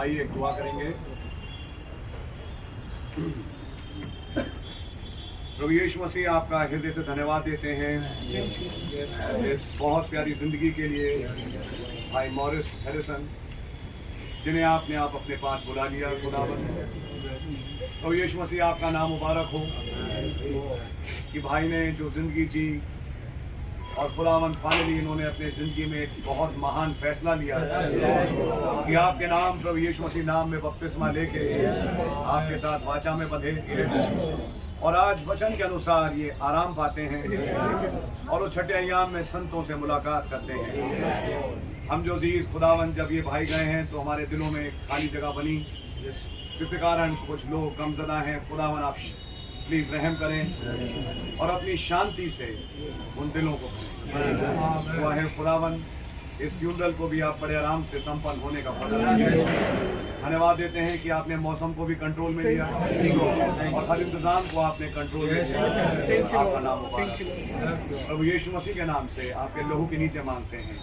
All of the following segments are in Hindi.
आइए एक दुआ करेंगे। प्रभु यीशु मसीह आपका हृदय से धन्यवाद देते हैं इस बहुत प्यारी जिंदगी के लिए। भाई मॉरिस हैरिसन जिन्हें आपने आप अपने पास बुला लिया, खुदावन प्रभु यीशु मसीह आपका नाम मुबारक हो कि भाई ने जो जिंदगी जी और खुदावन फाइनली इन्होंने अपने ज़िंदगी में एक बहुत महान फैसला लिया कि आपके नाम प्रभु यीशु मसीह नाम में बपतिस्मा लेके आपके साथ वाचा में बंधे और आज वचन के अनुसार ये आराम पाते हैं और वो छठे अय्याम में संतों से मुलाकात करते हैं। हम जो अजीज खुदावन जब ये भाई गए हैं तो हमारे दिलों में खाली जगह बनी, जिसके कारण कुछ लोग गमज़दा हैं। खुदावन आप प्लीज रहम करें और अपनी शांति से उन दिलों को दुआ है खुदावन इस फ्यूनरल को भी आप बड़े आराम से संपन्न होने का फल धन्यवाद देते हैं कि आपने मौसम को भी कंट्रोल में लिया और हर इंतजाम को आपने कंट्रोल में लिया। आपका नाम मुबारक। प्रभु यीशु मसीह के नाम से आपके लहू के नीचे मांगते हैं,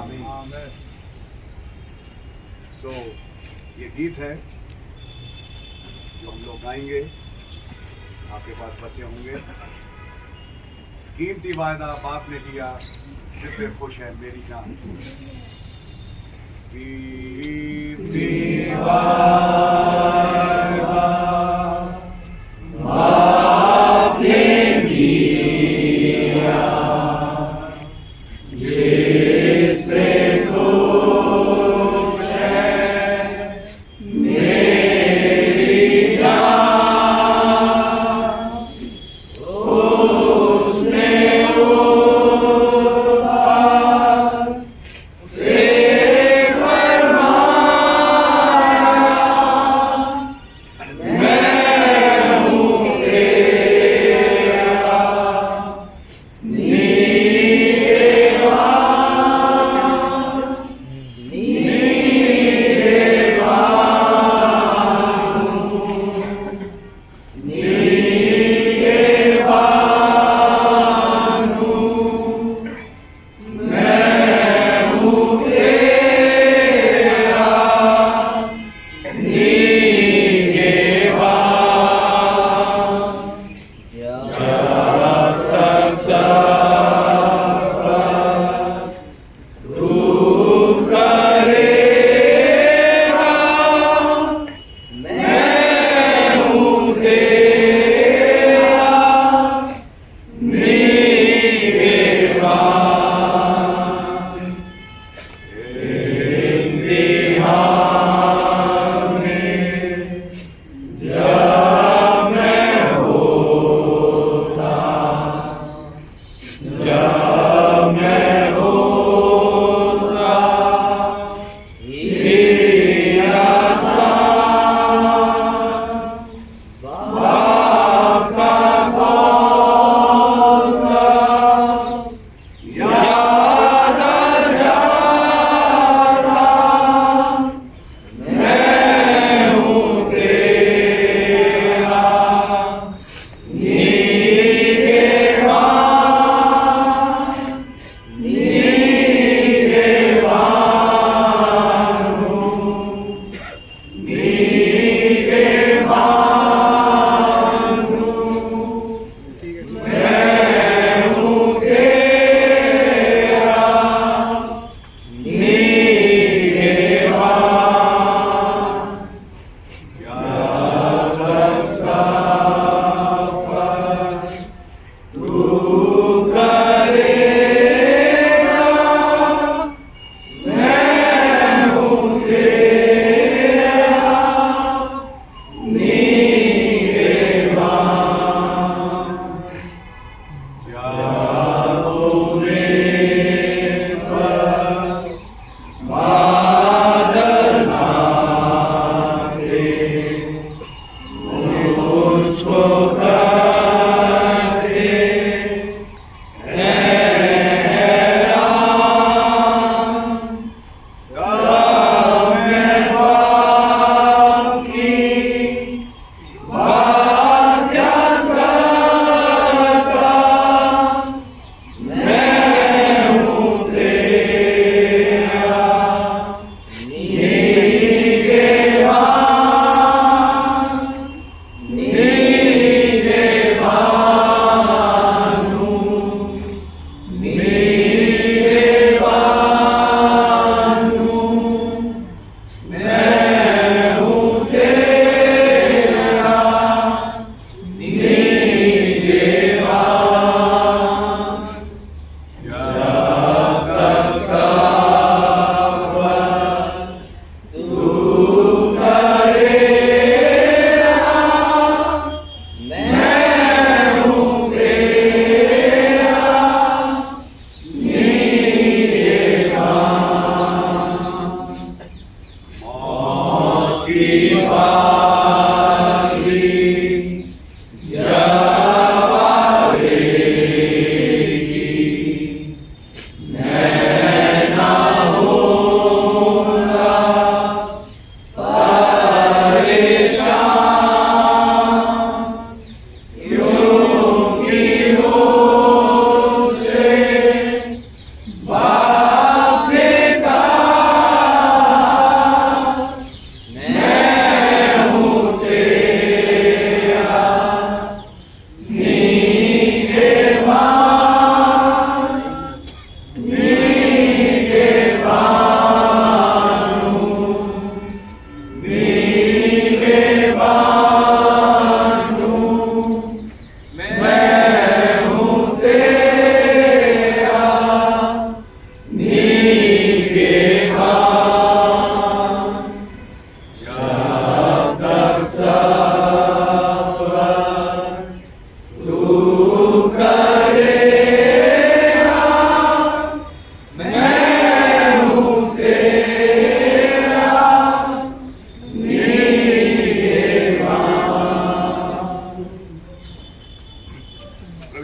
आमीन। तो ये गीत है जो हम लोग गाएंगे। आपके पास बच्चे होंगे। कीमती वायदा बाप ने किया जिससे खुश है मेरी जान। कीमती वायदा बाप ने किया जिससे खुश है मेरी जान।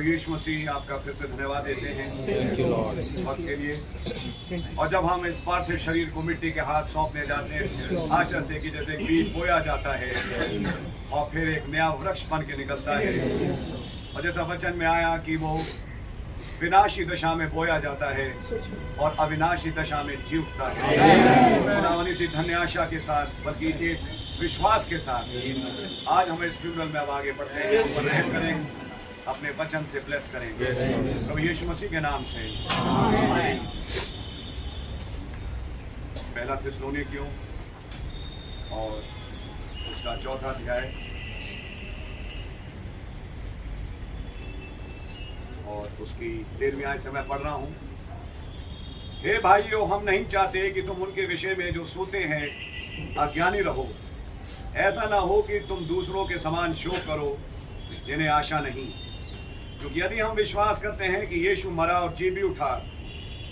यीशु मसीह आपका फिर से धन्यवाद देते हैं वक्त के लिए। और जब हम इस पार्थिव शरीर को मिट्टी के हाथ सौंपने जाते हैं आशा से कि जैसे बीज बोया जाता है और फिर एक नया वृक्ष बन के निकलता है, और जैसा वचन में आया कि वो विनाशी दशा में बोया जाता है और अविनाशी दशा में जी उठता है। खुदावंद इसी धन्य आशा के साथ, बल्कि एक विश्वास के साथ आज हम इस फ्यूनरल में अब आगे बढ़ते हैं, प्रेयर करेंगे, अपने वचन से ब्लेस करेंगे प्रभु यीशु मसीह के नाम से। पहला थिस्सलुनीकियों और उसका 4था अध्याय और उसकी 13वीं आयत से मैं पढ़ रहा हूँ। हे भाइयों, हम नहीं चाहते कि तुम उनके विषय में जो सोते हैं अज्ञानी रहो। ऐसा ना हो कि तुम दूसरों के समान शोक करो जिन्हें आशा नहीं, क्योंकि यदि हम विश्वास करते हैं कि यीशु मरा और जी भी उठा,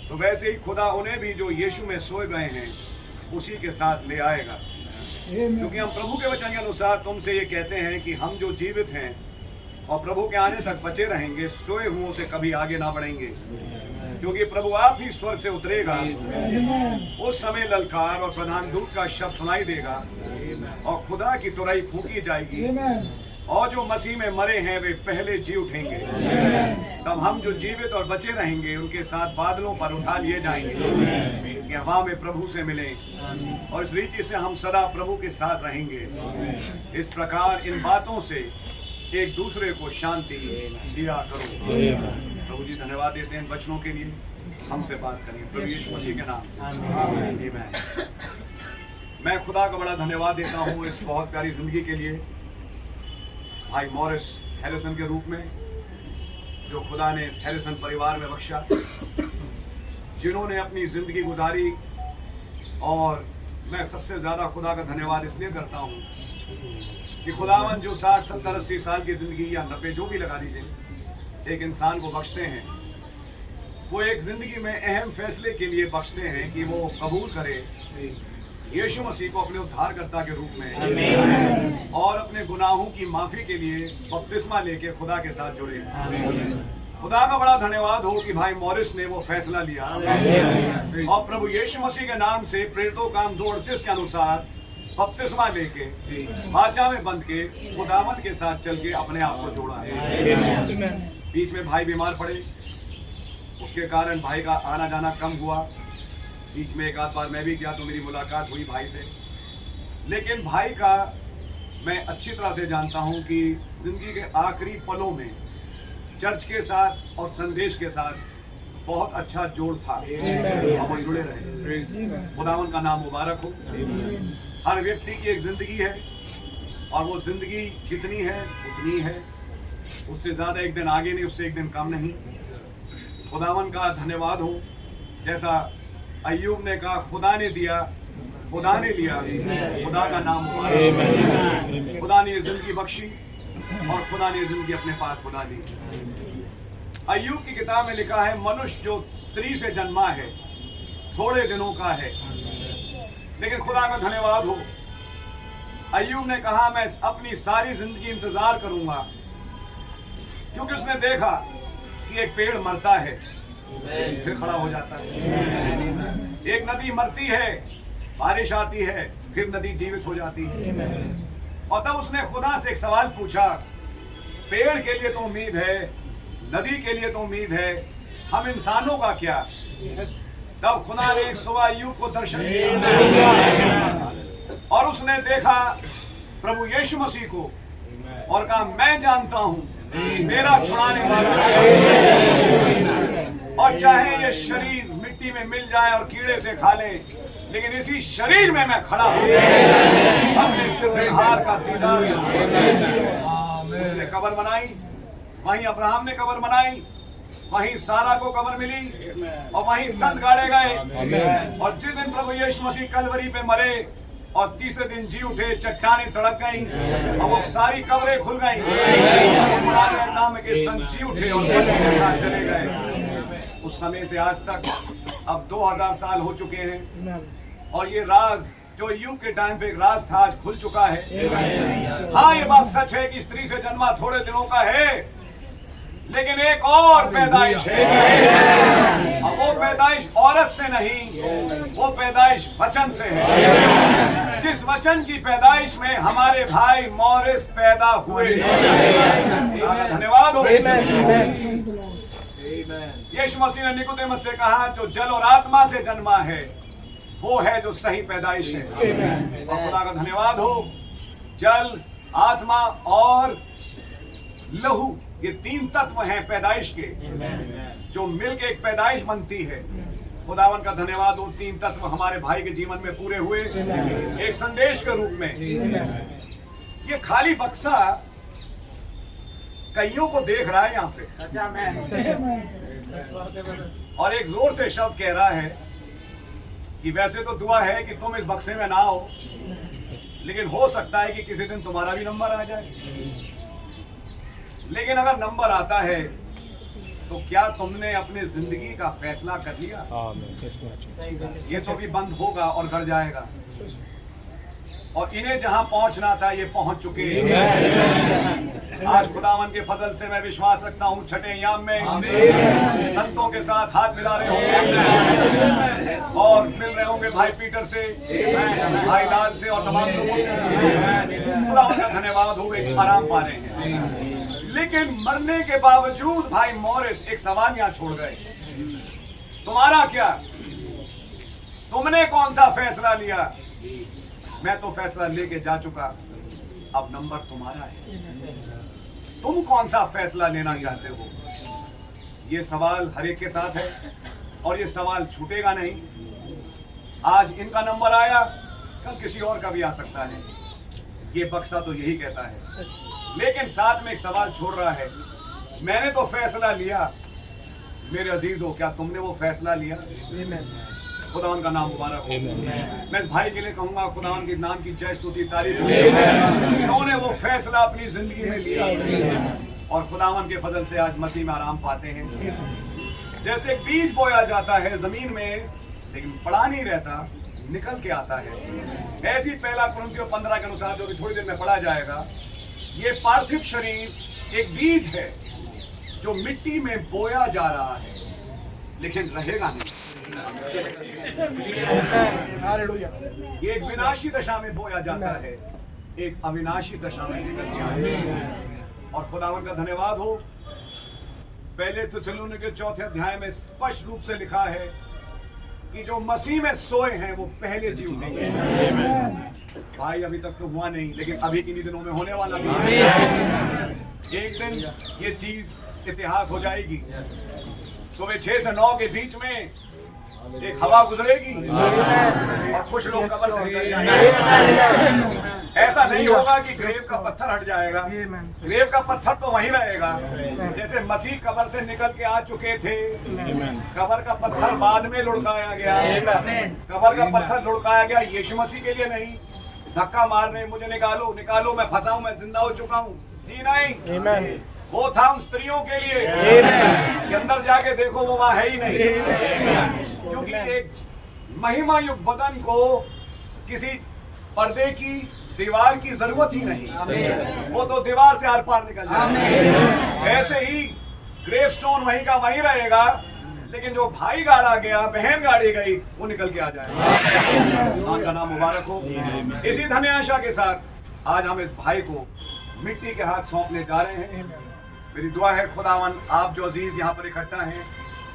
तो वैसे ही खुदा उन्हें भी जो यीशु में सोए गए हैं उसी के साथ ले आएगा। क्योंकि हम प्रभु के वचन के अनुसार तुमसे ये कहते हैं कि हम जो जीवित हैं और प्रभु के आने तक बचे रहेंगे, सोए हुओं से कभी आगे ना बढ़ेंगे, क्योंकि प्रभु आप ही स्वर्ग से उतरेगा। उस समय ललकार और प्रधान दूत का शब्द सुनाई देगा और खुदा की तुरही फूंकी जाएगी, और जो मसीह में मरे हैं वे पहले जी उठेंगे। तब हम जो जीवित और बचे रहेंगे उनके साथ बादलों पर उठा लिए जाएंगे कि हवा में प्रभु से मिलें, और इस रीति से हम सदा प्रभु के साथ रहेंगे। इस प्रकार इन बातों से एक दूसरे को शांति दिया करो। प्रभु जी धन्यवाद देते हैं इन वचनों के लिए, हमसे बात करेंगे प्रभु यीशु मसीह के नाम से। आमीन। मैं खुदा का बड़ा धन्यवाद देता हूँ इस बहुत प्यारी जिंदगी के लिए, भाई मॉरिस हैरिसन के रूप में, जो खुदा ने इस हैरिसन परिवार में बख्शा, जिन्होंने अपनी जिंदगी गुजारी। और मैं सबसे ज्यादा खुदा का धन्यवाद इसलिए करता हूँ कि खुदावन जो 60, 70, 80 साल की जिंदगी या 90 जो भी लगा दीजिए एक इंसान को बख्शते हैं, वो एक जिंदगी में अहम फैसले के लिए बख्शते हैं कि वो कबूल करे यीशु मसीह को अपने उद्धारकर्ता के रूप में, और अपने गुनाहों की माफी के लिए बपतिस्मा लेके खुदा के साथ जुड़े। खुदा का बड़ा धन्यवाद हो कि भाई मॉरिस ने वो फैसला लिया और प्रभु यीशु मसीह के नाम से प्रेरितों काम 2:38 के अनुसार बपतिस्मा लेके बाचा में बंद के खुदावंद के साथ चल के अपने आप को जोड़ा है। बीच में भाई बीमार पड़े, उसके कारण भाई का आना जाना कम हुआ। बीच में एक आध बार मैं भी गया तो मेरी मुलाकात हुई भाई से, लेकिन भाई का मैं अच्छी तरह से जानता हूं कि जिंदगी के आखिरी पलों में चर्च के साथ और संदेश के साथ बहुत अच्छा जोड़ था और वो जुड़े रहे। खुदावन का नाम मुबारक हो। हर व्यक्ति की एक जिंदगी है और वो जिंदगी जितनी है उतनी है, उससे ज्यादा एक दिन आगे नहीं, उससे एक दिन कम नहीं। खुदावन का धन्यवाद हो, जैसा अय्यूब ने कहा खुदा ने दिया खुदा ने लिया, खुदा का नाम मुबारक। खुदा ने ये जिंदगी बख्शी और खुदा ने जिंदगी अपने पास बुला ली। अय्यूब की किताब में लिखा है, मनुष्य जो स्त्री से जन्मा है थोड़े दिनों का है, लेकिन खुदा का धन्यवाद हो, अय्यूब ने कहा मैं अपनी सारी जिंदगी इंतजार करूंगा, क्योंकि उसने देखा कि एक पेड़ मरता है फिर खड़ा हो जाता है, एक नदी मरती है, बारिश आती है, फिर नदी जीवित हो जाती है। और तब उसने खुदा से एक सवाल पूछा, पेड़ के लिए तो उम्मीद है, नदी के लिए तो उम्मीद है, हम इंसानों का क्या? तब खुदा ने एक सुबह अय्यूब को दर्शन दिया और उसने देखा प्रभु यीशु मसीह को और कहा मैं जानता हूं मेरा छुड़ाने वाला और चाहे ये शरीर मिट्टी में मिल जाए और कीड़े से खा ले, लेकिन इसी शरीर में मैं खड़ा हूं अपने सिरहार का दीदार। उसने कब्र बनाई, वहीं अब्राहम ने कब्र बनाई, वहीं सारा को कब्र मिली और वहीं संत गाड़े गए। और जिस दिन प्रभु यीशु मसीह कलवरी पे मरे और तीसरे दिन जी उठे, चट्टानें तड़क गई और वो सारी कब्रें खुल गई। नाम के संत जी उठे और मसीह के साथ चले गए। उस समय से आज तक अब 2000 साल हो चुके हैं और ये राज जो अय्यूब के टाइम पे एक राज था आज खुल चुका है। हाँ, ये बात सच है कि स्त्री से जन्मा थोड़े दिनों का है, लेकिन एक और पैदाइश है, और वो पैदाइश औरत से नहीं, वो पैदाइश वचन से है। जिस वचन की पैदाइश में हमारे भाई मॉरिस पैदा हुए। धन्यवाद हो। यीशु मसीह ने निकोदेमस से कहा, जो जल और आत्मा से जन्मा है वो है जो सही पैदाइश है। और खुदा का धन्यवाद हो, जल, आत्मा और लहू, ये तीन तत्व हैं पैदाइश के, जो मिलकर एक पैदाइश बनती है। खुदावन का धन्यवाद हो, तीन तत्व हमारे भाई के जीवन में पूरे हुए एक संदेश के रूप में। ये खाली बक्सा कईयों को देख रहा है यहाँ पे, और एक जोर से शब्द कह रहा है कि वैसे तो दुआ है कि तुम इस बक्से में ना हो, लेकिन हो सकता है कि किसी दिन तुम्हारा भी नंबर आ जाए। लेकिन अगर नंबर आता है तो क्या तुमने अपनी जिंदगी का फैसला कर लिया? ये तो भी बंद होगा और घर जाएगा, और इन्हें जहां पहुंचना था ये पहुंच चुके हैं। आज खुदावन के फजल से मैं विश्वास रखता हूं, छठे याम में संतों के साथ हाथ मिला रहे होंगे और मिल रहे होंगे भाई पीटर से, भाई लाल से और तमाम लोगों से। खुदावन का धन्यवाद हो, एक आराम पा रहे हैं। लेकिन मरने के बावजूद भाई मॉरिस एक सवाल यहाँ छोड़ गए, तुम्हारा क्या? तुमने कौन सा फैसला लिया? मैं तो फैसला लेके जा चुका, अब नंबर तुम्हारा है। तुम कौन सा फैसला लेना चाहते हो? ये सवाल हर एक के साथ है, और ये सवाल छूटेगा नहीं। आज इनका नंबर आया, कल किसी और का भी आ सकता है। ये बक्सा तो यही कहता है, लेकिन साथ में एक सवाल छोड़ रहा है, मैंने तो फैसला लिया। मेरे अजीजों, क्या तुमने वो फैसला लिया? खुदावन का नाम मुबारक हो। मैं इस भाई के लिए कहूंगा, खुदावन के नाम की जय स्तुति तारीफ हो। इन्होंने वो फैसला अपनी जिंदगी में लिया, और खुदावन के फजल से आज मसीह में आराम पाते हैं। जैसे बीज बोया जाता है जमीन में, लेकिन पड़ा नहीं रहता, निकल के आता है। ऐसी पहला कुरिन्थियों 15 के अनुसार, जो भी थोड़ी देर में पढ़ा जाएगा, ये पार्थिव शरीर एक बीज है जो मिट्टी में बोया जा रहा है, लेकिन रहेगा नहीं। ये एक विनाशी दशा में बोया जाता है, एक अविनाशी दशा में निकल जाता। और खुदावन का धन्यवाद हो, पहले थिस्सलुनीके के 4 अध्याय में स्पष्ट रूप से लिखा है कि जो मसीह में सोए हैं वो पहले जी उठेंगे। भाई अभी तक तो हुआ नहीं, लेकिन अभी किन्हीं दिनों में होने वाला भी है। एक दिन ये चीज इतिहास हो जाएगी। सुबह 6 से 9 के बीच में एक हवा गुजरेगी और कुछ लोग कब्र से निकल जाएंगे। ऐसा नहीं होगा कि ग्रेव का पत्थर हट जाएगा, ग्रेव का पत्थर तो वहीं रहेगा। जैसे मसीह कब्र से निकल के आ चुके थे, कब्र का पत्थर बाद में लुढ़काया गया। कब्र का पत्थर लुढ़काया गया यीशु मसीह के लिए नहीं, धक्का मारने मुझे निकालो निकालो, मैं फंसा हूं, मैं जिंदा हो चुका हूं, जी नहीं। वो था उन स्त्रियों के लिए कि अंदर जाके देखो वो वहां है ही नहीं। क्योंकि एक महिमा युक्त बदन को किसी पर्दे की दीवार की जरूरत ही नहीं, वो तो दीवार से आर पार निकल जाए। ऐसे ही ग्रेवस्टोन वहीं का वहीं रहेगा, लेकिन जो भाई गाड़ा गया, बहन गाड़ी गई, वो निकल के आ जाएगा। उनका नाम मुबारक हो। इसी धन्य आशा के साथ आज हम इस भाई को मिट्टी के हाथ सौंपने जा रहे हैं। मेरी दुआ है खुदावन आप जो अजीज यहाँ पर इकट्ठा हैं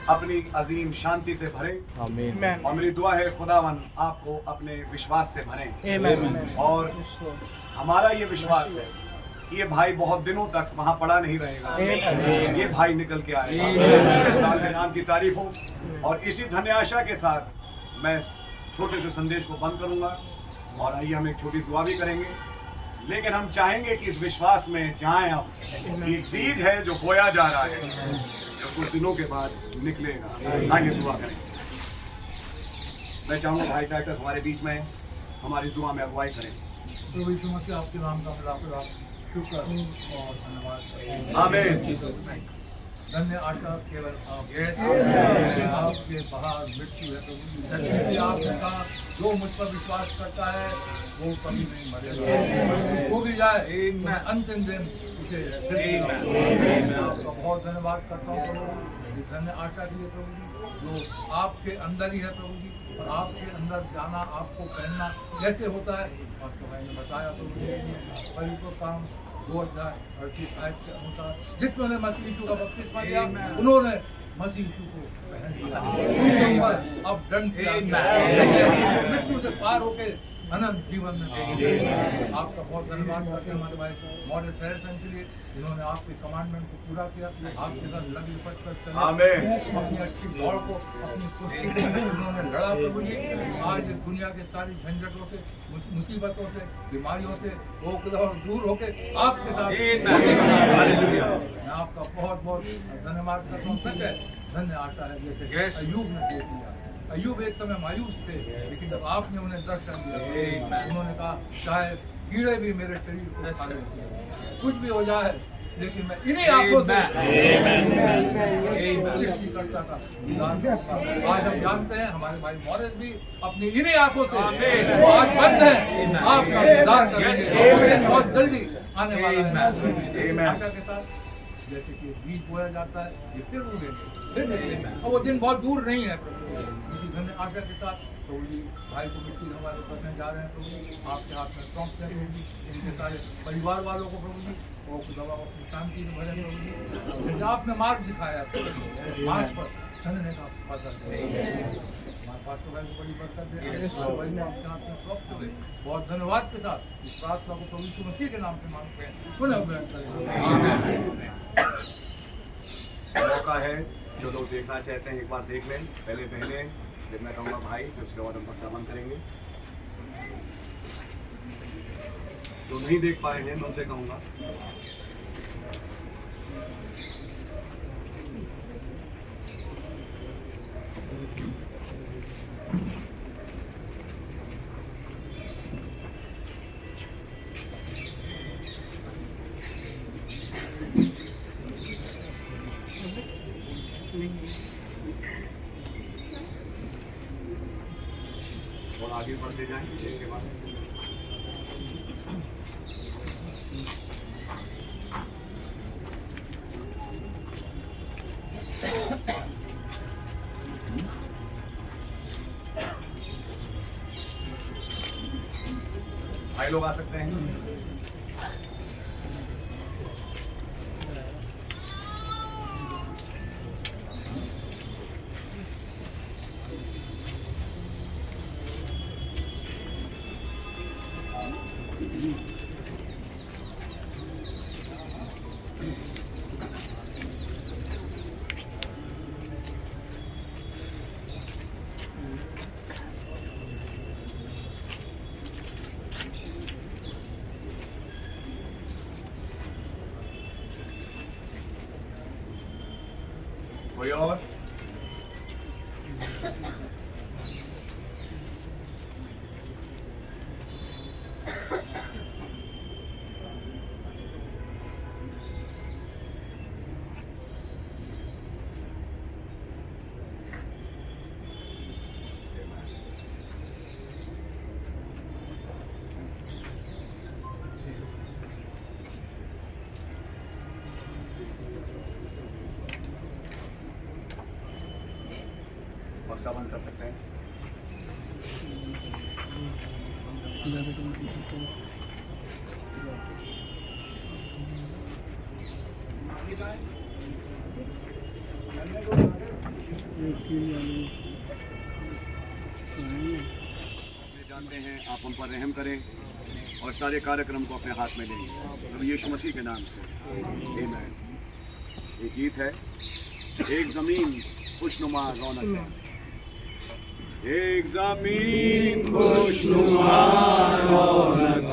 अपनी अजीम शांति से भरे, और मेरी दुआ है खुदावन आपको अपने विश्वास से भरे। और हमारा ये विश्वास है कि ये भाई बहुत दिनों तक वहाँ पड़ा नहीं रहेगा, ये भाई निकल के आएगा। खुदा के नाम की तारीफ हो। और इसी धन्य आशा के साथ मैं छोटे से संदेश को बंद करूंगा, और आइए हम एक छोटी दुआ भी करेंगे। लेकिन हम चाहेंगे कि इस विश्वास में जाएं अब कि बीज है जो बोया जा रहा है, जो कुछ दिनों के बाद निकलेगा। आइए दुआ करें। मैं चाहूँगा भाई टाइटस हमारे बीच में हमारी दुआ में अगुवाई करें। प्रभु यीशु मसीह आपके नाम का शुक्र और धन्यवाद। आमीन। धन्य आशा केवल आप आपके बाहर मृत्यु है प्रभु जी। आपने कहा जो मुझ पर विश्वास करता है वो कभी नहीं मरेगा, वो भी जाए मैं अंतिम दिन उसे मैं आपका बहुत धन्यवाद करता हूँ प्रभु। धन्य आशा के लिए प्रभु जी जो आपके अंदर ही है प्रभु जी, और आपके अंदर जाना आपको पहनना कैसे होता है और तो मैंने बताया प्रभु जी। पवित्र काम 2:38 के अनुसार जितने मसीह यीशु का बपतिस्मा लिया उन्होंने मसीह यीशु को पहन लिया, उनके ऊपर अब दंड किया गया, मृत्यु से पार होके अनंत जीवन में। आपका बहुत धन्यवाद करते हैं हमारे भाई मॉरिस हैरिसन के लिए जिन्होंने आपके कमांडमेंट को पूरा किया, आपके साथ लग लिपट कर चले, अपनी अच्छी दौड़ को अपनी कुश्ती उन्होंने लड़ा प्रभु जी। आज दुनिया के सारी झंझटों से मुसीबतों से बीमारियों से वो दूर होके आपके साथ मैं आपका बहुत बहुत धन्यवाद करता हूँ। सच है धन्य आशा है जैसे अय्यूब ने देख लिया। अय्यूब एक समय मायूस थे लेकिन जब आपने उन्हें दर्शन दिया उन्होंने कहा चाहे कीड़े भी मेरे शरीर को खा लें, कुछ भी हो जाए लेकिन मैं इन्हीं आंखों से करता था। आज हम जानते हैं हमारे भाई मॉरिस भी अपनी इन्हीं आंखों से वो आज बंद है आपका इंतजार करेंगे, बहुत जल्दी आने वाला है आशा के साथ। जैसे कि बीज बोया जाता है ये फिर उगेंगे और वो दिन बहुत दूर नहीं है प्रभु। इसी धन्य आशा के साथ प्रभु जी भाई को मिट्टी हमारे करने जा रहे हैं प्रभु जी, आपके हाथ में सौंपते हैं प्रभु जी, इनके सारे परिवार वालों को प्रभु जी और दवा अपनी शांति में भरे प्रभु जी। जैसे आपने मार्ग दिखाया मार्ग पर चलने का पता हमारे पास तो भाई को बड़ी बरकत है, आपके हाथ में सौंपते हुए बहुत धन्यवाद के साथ इस प्रार्थना को प्रभु यीशु मसीह के नाम से मांगते हैं। पुनः मौका है जो लोग देखना चाहते हैं एक बार देख लें, पहले बहने फिर मैं कहूँगा भाई, फिर उसके बाद हम बक्साबंद करेंगे। जो नहीं देख पाए हैं मैं उनसे कहूँगा और आगे बढ़ते जाएं इसके बाद। भाई लोग आ सकते हैं। कोई और? बक्सा बंद कर सकते हैं। जानते हैं आप हम पर रहम करें और सारे कार्यक्रम को अपने हाथ में लें प्रभु यीशु मसीह के नाम से। आमीन। ये गीत है एक जमीन खुशनुमा रौनक है, एक जमीन खुशनुमा रौनक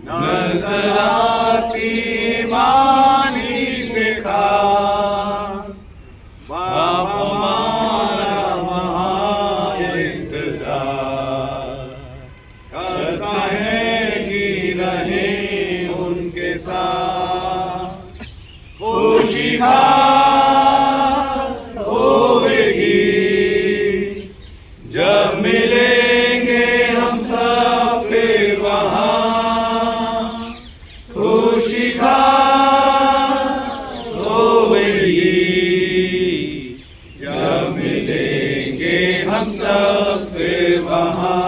नजर आती मानी से खास बाप हमारा वहाँ इंतजार करता है कि रहे उनके साथ। खुशियाँ होगी जब मिलेंगे हम सब फिर वहाँ। खुशियाँ होगी जब मिलेंगे हम सब फिर वहाँ।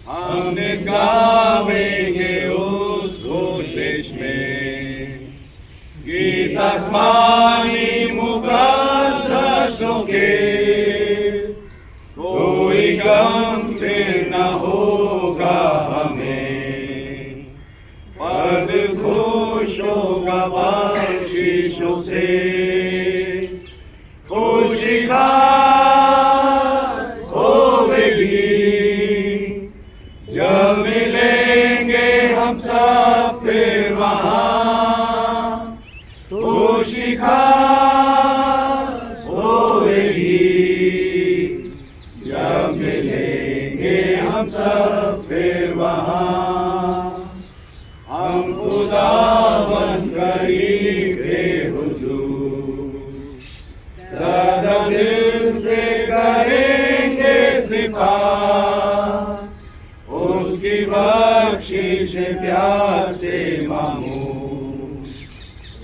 हमने गावेंगे उस घोष देश में गीत आसमानी मुकद्दसों के। कोई गम फिर न होगा हमें, पद खुश होगा बख्शिशों से। खुशियाँ होगी जब मिलेंगे हम सब फिर वहाँ। खुशियाँ होगी जब मिलेंगे हम सब फिर वहाँ। हम खुदावन करीब थे हुजूर, सदा दिल से करेंगे सिफारिश। उसकी बख्शिश प्यार से मांगो,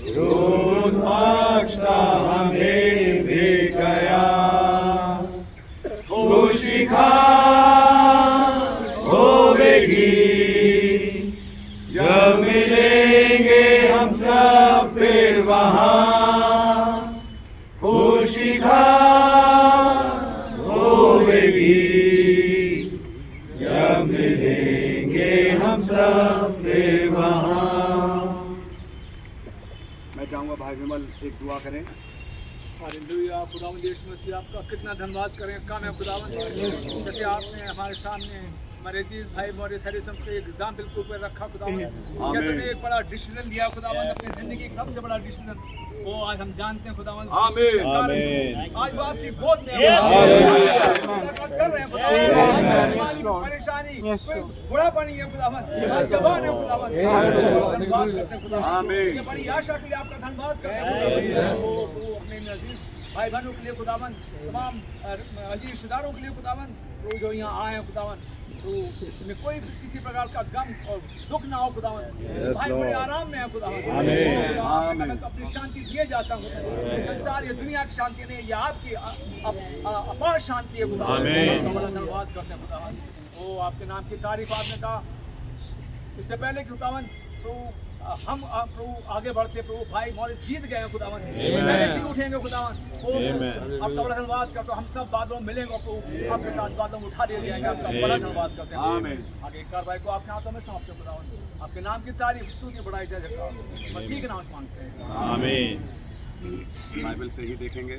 रोज बख्शता हमें भी गया। खुशियाँ होगी जब मिलेंगे हम सब फिर वहाँ। खुशियाँ होगी जब मिलेंगे हम सब फिर वहाँ। मैं चाहूँगा भाई विमल एक दुआ करें। हालेलुया। खुदावंद यीशु मसीह आपका कितना धन्यवाद करें काम है खुदावंद, जैसे आपने हमारे सामने हमारे अजीज भाई मॉरिस हैरिसन को एग्जाम्पल के ऊपर रखा खुदावंद। जैसे ने एक बड़ा डिसीजन लिया खुदावंद, अपनी जिंदगी का सबसे बड़ा डिसीजन वो आज हम जानते हैं खुदावंद। आमीन। आज वो आपकी गोद में मुलाकात कर रहे हैं खुदावंद। परेशानी कोई बुढ़ापा नहीं है खुदावंद, आज जवान है खुदावंद। आमीन। ये बड़ी आशा के लिए आपका धन्यवाद करते हैं खुदावंद। अपने अजीज भाई बहनों के लिए खुदावंद, तमाम अजीज रिश्तेदारों के लिए खुदावंद, तो जो यहाँ आए हैं खुदावंद, तो में कोई किसी प्रकार का गम और दुख ना हो खुदावंद। भाई बड़े आराम में है खुदावंद। अपनी शांति दिए जाता हूँ। संसार ये दुनिया की शांति नहीं, ये आपकी अपार शांति है खुदावंद। बड़ा धन्यवाद करते हैं खुदावंद। वो आपके नाम की तारीफ आपने कहा इससे पहले कि खुदावंद, तो हम प्रभु आगे बढ़ते प्रभु भाई मॉरिस जीत गए हैं खुदावंद, पहले जी उठेंगे खुदावंद। आपका बड़ा धन्यवाद करते हैं। हम सब बादलों में मिलेंगे प्रभु, आपके साथ बादलों में उठा दिए जाएंगे। आपका बड़ा धन्यवाद करते हैं। आगे कार्रवाई को आपके हाथों में सौंपते हैं खुदावंद। आपके नाम की तारीफ स्तुति बढ़ाई जाए मसीह के नाम से मांगते हैं, आमीन। बाइबल से ही देखेंगे।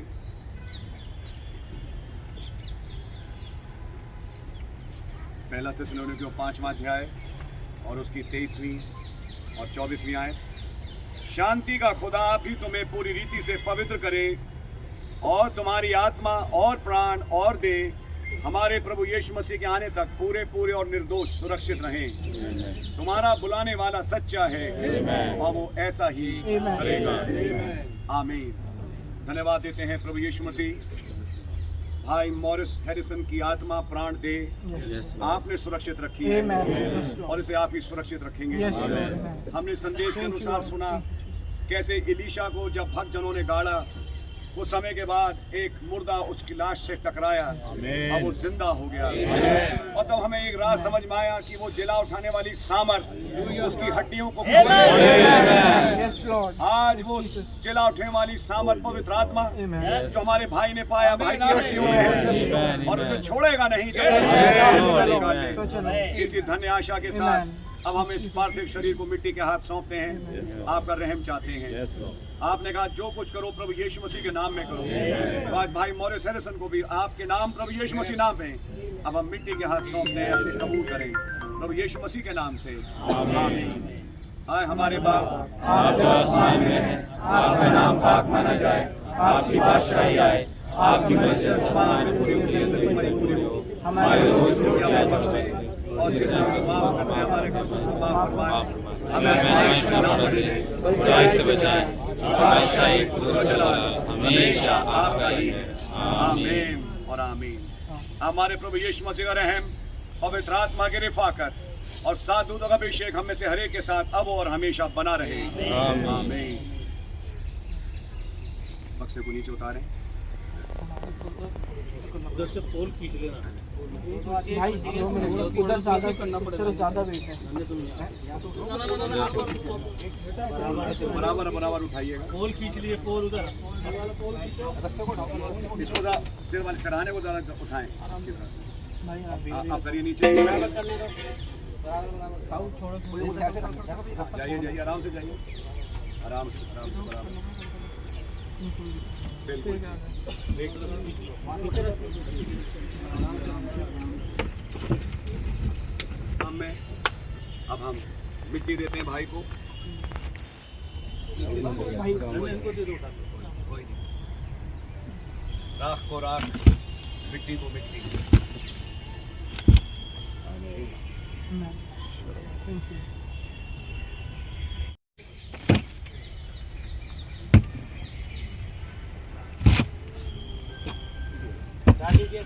पहला थिस्सलुनीकियों 5वां अध्याय और उसकी 23वीं और 24वीं आयत। शांति का खुदा भी तुम्हें पूरी रीति से पवित्र करे और तुम्हारी आत्मा और प्राण और देह हमारे प्रभु यीशु मसीह के आने तक पूरे पूरे और निर्दोष सुरक्षित रहें। तुम्हारा बुलाने वाला सच्चा है और वो ऐसा ही करेगा। आमीन। धन्यवाद देते हैं प्रभु यीशु मसीह। भाई मॉरिस हैरिसन की आत्मा प्राण दे आपने सुरक्षित रखी है और इसे आप ही सुरक्षित रखेंगे। हमने संदेश के अनुसार सुना कैसे इलीशा को जब भक्त जनों ने गाड़ा, उस समय के बाद एक मुर्दा उसकी लाश से टकराया और वो जिंदा हो गया। और तब हमें एक रात समझ में आया कि वो जिला उठाने वाली सामर्थ उसकी हड्डियों को आज वो जिला उठने वाली सामर्थ पवित्र आत्मा जो हमारे भाई ने पाया भाई की हड्डियों में, और उसे छोड़ेगा नहीं। इसी धन्य आशा के साथ अब हम इस पार्थिव शरीर को मिट्टी के हाथ सौंपते हैं। आपका रहम चाहते हैं। आपने कहा जो कुछ करो प्रभु यीशु मसीह के नाम में करो। आज भाई मॉरिस हैरिसन को भी आपके नाम प्रभु यीशु मसीह नाम में अब हम मिट्टी के हाथ सौंपते हैं। ऐसे कबूल करें प्रभु यीशु मसीह के नाम से, आमीन। आए हमारे बाप आप जो आसमान में हैं, आपका नाम पाक माना जाए, आपकी बादशाही आए, आपकी मर्जी आसमान में पूरी हो। हमारे रोज को बख्श दे और जिसने हमें माफ करना है हमारे को माफ फरमाए। हमें दे, बुराई से बचाए, ऐसा एक उज्ज्वला हमेशा आपका ही है। आमीन और आमीन। हमारे प्रभु यीशु मसीह का रहम, पवित्र आत्मा की रिफाकत और सात दूतों का अभिषेक हम में से हर एक के साथ अब और हमेशा बना रहे। आमीन। बक्से को नीचे उतारें। उधर से पोल खींच लेना। भाई उधर ज्यादा करना पड़ेगा, ज्यादा वेट है। बराबर बराबर उठाइएगा। पोल खींच लिए, पोल उधर। इसको सिर वाले सराहने को जरा उठाएं। आप करिए नीचे। जाइए जाइए, आराम से जाइए, आराम से आराम से बराबर। बिल्कुल। अब हम मिट्टी देते हैं भाई को। इनको दे दो। कोई नहीं, राख को राख, मिट्टी को मिट्टी। गाड़ी के